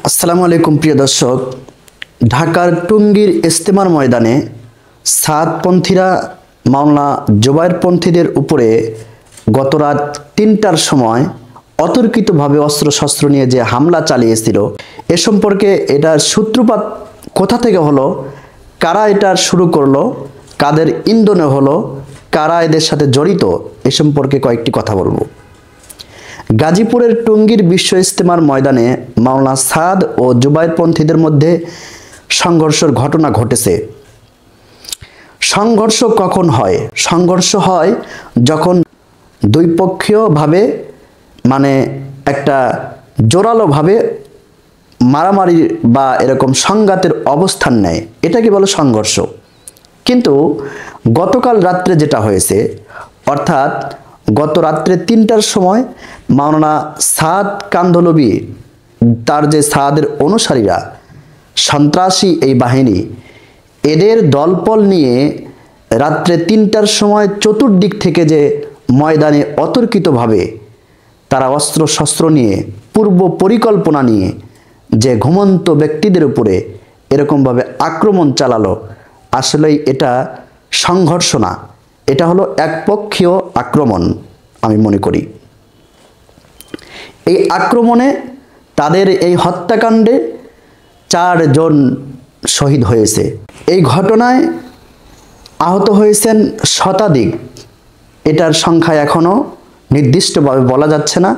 আসসালামু আলাইকুম প্রিয় দর্শক। ঢাকার টঙ্গীর ইজতেমার ময়দানে সাদপন্থীরা মাওলানা জুবায়েরপন্থীদের উপরে গত রাত ৩টার সময় অতর্কিতভাবে অস্ত্রশস্ত্র নিয়ে যে হামলা চালিয়েছিল, এ সম্পর্কে এটার সূত্রপাত কোথা থেকে হলো, কারা এটা শুরু করলো, কাদের ইন্ধনে হলো, কারা এদের সাথে জড়িত, এ সম্পর্কে কয়েকটি কথা বলবো। গাজীপুরের টঙ্গীর বিশ্ব ইজতেমার ময়দানে মাওলানা সাদ ও জুবায়েরপন্থীদের মধ্যে সংঘর্ষের ঘটনা ঘটেছে। সংঘর্ষ কখন হয়? সংঘর্ষ হয় যখন দুই পক্ষীয়ভাবে একটা জোরালোভাবে মারামারি বা এরকম সংঘাতের অবস্থান নেয়, এটাকে বলে সংঘর্ষ। কিন্তু গতকাল রাত্রে যেটা হয়েছে, অর্থাৎ গত রাত্রে ৩টার সময় মাওলানা সাদ কান্ধলবি, তার যে সাদের অনুসারীরা, সন্ত্রাসী এই বাহিনী, এদের দলপল নিয়ে রাত্রে ৩টার সময় চতুর্দিক থেকে যে ময়দানে অতর্কিতভাবে তারা অস্ত্রশস্ত্র নিয়ে, পূর্ব পরিকল্পনা নিয়ে যে ঘুমন্ত ব্যক্তিদের উপরে এরকমভাবে আক্রমণ চালালো, আসলেই এটা সংঘর্ষ না, এটা হলো একপক্ষীয় আক্রমণ। আমি মনে করি এই আক্রমণে, তাদের এই হত্যাকাণ্ডে 4 জন শহীদ হয়েছে। এই ঘটনায় আহত হয়েছেন শতাধিক। এটার সংখ্যা এখনো নির্দিষ্টভাবে বলা যাচ্ছে না,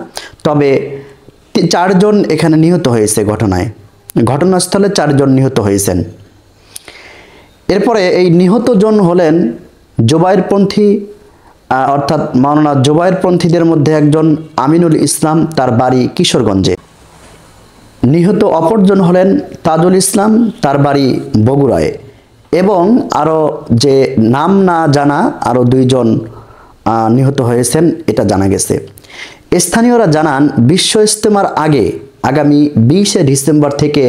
তবে 4 জন এখানে নিহত হয়েছে। ঘটনাস্থলে 4 জন নিহত হয়েছেন। এরপরে এই নিহত জন হলেন জুবায়েরপন্থী, অর্থাৎ মাওলানা জুবায়েরপন্থীদের মধ্যে একজন আমিনুল ইসলাম, তার বাড়ি কিশোরগঞ্জে। নিহত অপরজন হলেন তাজুল ইসলাম, তার বাড়ি বগুড়ায়। এবং আরও যে নাম না জানা আরও 2 জন নিহত হয়েছেন, এটা জানা গেছে। স্থানীয়রা জানান, বিশ্ব ইজতেমার আগে আগামী 20শে ডিসেম্বর থেকে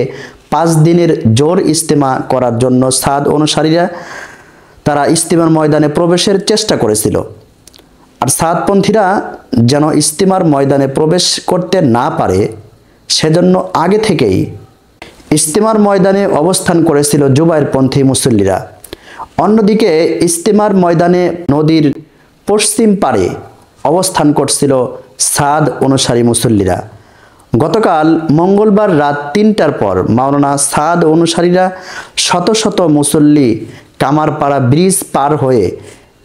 5 দিনের জোর ইজতেমা করার জন্য সাদ অনুসারীরা তারা ইজতেমার ময়দানে প্রবেশের চেষ্টা করেছিল। আর সাদপন্থীরা যেন ইজতেমার ময়দানে প্রবেশ করতে না পারে, সেজন্য আগে থেকেই ইজতেমার ময়দানে অবস্থান করেছিল জুবায়েরপন্থী মুসল্লিরা। অন্যদিকে ইজতেমার ময়দানে নদীর পশ্চিম পাড়ে অবস্থান করছিল সাদ অনুসারী মুসল্লিরা। গতকাল মঙ্গলবার রাত 3টার পর মাওলানা সাদ অনুসারীরা শত শত মুসল্লি কামারপাড়া ব্রিজ পার হয়ে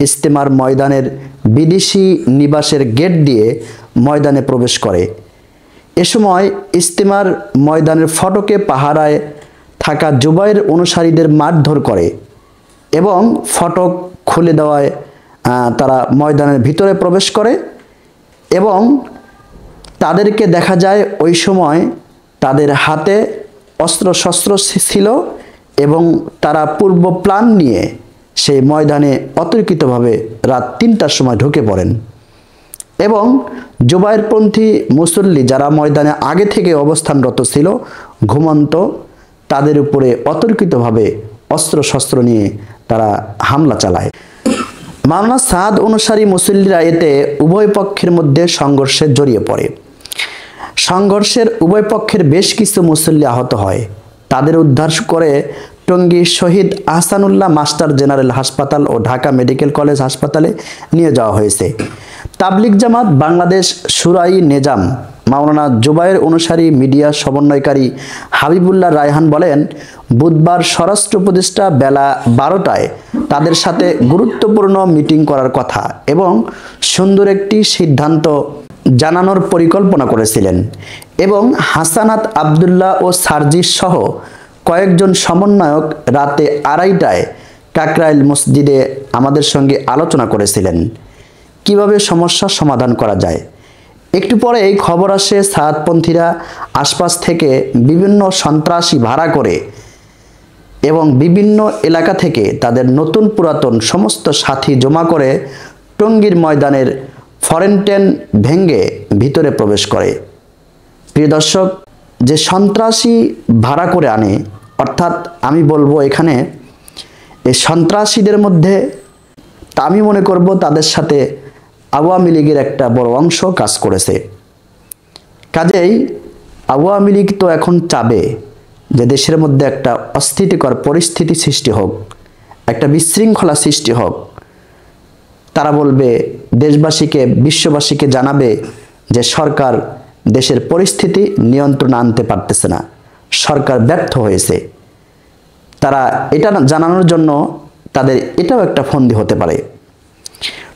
ইজতেমার ময়দানের বিদেশি নিবাসের গেট দিয়ে ময়দানে প্রবেশ করে। এ সময় ইজতেমার ময়দানের ফটকে পাহারায় থাকা জুবায়ের অনুসারীদের মারধর করে এবং ফটক খুলে দেওয়ায় তারা ময়দানের ভিতরে প্রবেশ করে। এবং তাদেরকে দেখা যায় ওই সময় তাদের হাতে অস্ত্রশস্ত্র ছিল এবং তারা পূর্ব প্ল্যান নিয়ে সেই ময়দানে অতর্কিতভাবে রাত 3টার সময় ঢুকে পড়েন। এবং জুবায়েরপন্থী মুসল্লি যারা ময়দানে আগে থেকে অবস্থানরত ছিল, ঘুমন্ত, তাদের উপরে অতর্কিতভাবে অস্ত্রশস্ত্র নিয়ে তারা হামলা চালায়। মাওলানা সাদ অনুসারী মুসল্লিরা এতে উভয় পক্ষের মধ্যে সংঘর্ষে জড়িয়ে পড়ে। সংঘর্ষের উভয় পক্ষের বেশ কিছু মুসল্লি আহত হয়। তাদের উদ্ধার করে টঙ্গী শহীদ আহসানুল্লাহ মাস্টার জেনারেল হাসপাতাল ও ঢাকা মেডিকেল কলেজ হাসপাতালে নিয়ে যাওয়া হয়েছে। তাবলিগ জামাত বাংলাদেশ শুরাই নেজাম মাওলানা জুবায়ের অনুসারী মিডিয়া সমন্বয়কারী হাবিবুল্লাহ রায়হান বলেন, বুধবার স্বরাষ্ট্র উপদেষ্টা বেলা 12টায় তাদের সাথে গুরুত্বপূর্ণ মিটিং করার কথা এবং সুন্দর একটি সিদ্ধান্ত জানানোর পরিকল্পনা করেছিলেন। এবং হাসানাত আবদুল্লাহ ও সার্জিস সহ কয়েকজন সমন্বয়ক রাতে 2:30টায় কাকরাইল মসজিদে আমাদের সঙ্গে আলোচনা করেছিলেন কিভাবে সমস্যার সমাধান করা যায়। একটু পরে এই খবর আসে, সাদপন্থীরা আশপাশ থেকে বিভিন্ন সন্ত্রাসী ভাড়া করে এবং বিভিন্ন এলাকা থেকে তাদের নতুন পুরাতন সমস্ত সাথী জমা করে টঙ্গীর ময়দানের ফরেন্টেন ভেঙে ভিতরে প্রবেশ করে। প্রিয় দর্শক, যে সন্ত্রাসী ভাড়া করে আনে, অর্থাৎ আমি বলবো এখানে এই সন্ত্রাসীদের মধ্যে আমি মনে করব তাদের সাথে আওয়ামী লীগের একটা বড় অংশ কাজ করেছে। কাজেই আওয়ামী লীগ তো এখন চাবে যে দেশের মধ্যে একটা অস্থিতিকর পরিস্থিতি সৃষ্টি হোক, একটা বিশৃঙ্খলা সৃষ্টি হোক। তারা বলবে, দেশবাসীকে বিশ্ববাসীকে জানাবে যে সরকার দেশের পরিস্থিতি নিয়ন্ত্রণে আনতে পারতেছে না, সরকার ব্যর্থ হয়েছে। তারা এটা জানানোর জন্য তাদের এটাও একটা ফন্দি হতে পারে।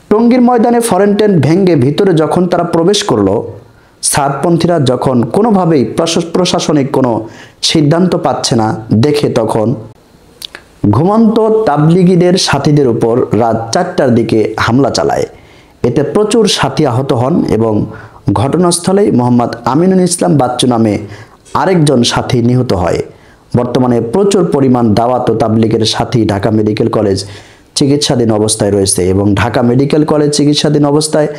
টঙ্গীর ময়দানে ফরেন টেন্ট ভেঙে ভিতরে যখন তারা প্রবেশ করলো, সাতপন্থীরা যখন কোনোভাবেই প্রশাসনিক কোনো সিদ্ধান্ত পাচ্ছে না দেখে, তখন ঘুমন্ত তাবলিগীদের সাথীদের উপর রাত 4টার দিকে হামলা চালায়। এতে প্রচুর সাথী আহত হন এবং ঘটনাস্থলেই মোহাম্মদ আমিনুল ইসলাম বাচ্চু নামে আরেকজন সাথী নিহত হয়। বর্তমানে প্রচুর পরিমাণ দাওয়াত ও তাবলিগের সাথী ঢাকা মেডিকেল কলেজ চিকিৎসাধীন অবস্থায় রয়েছে এবং ঢাকা মেডিকেল কলেজ চিকিৎসাধীন অবস্থায়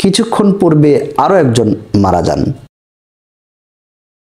কিছুক্ষণ পূর্বে আরও একজন মারা যান।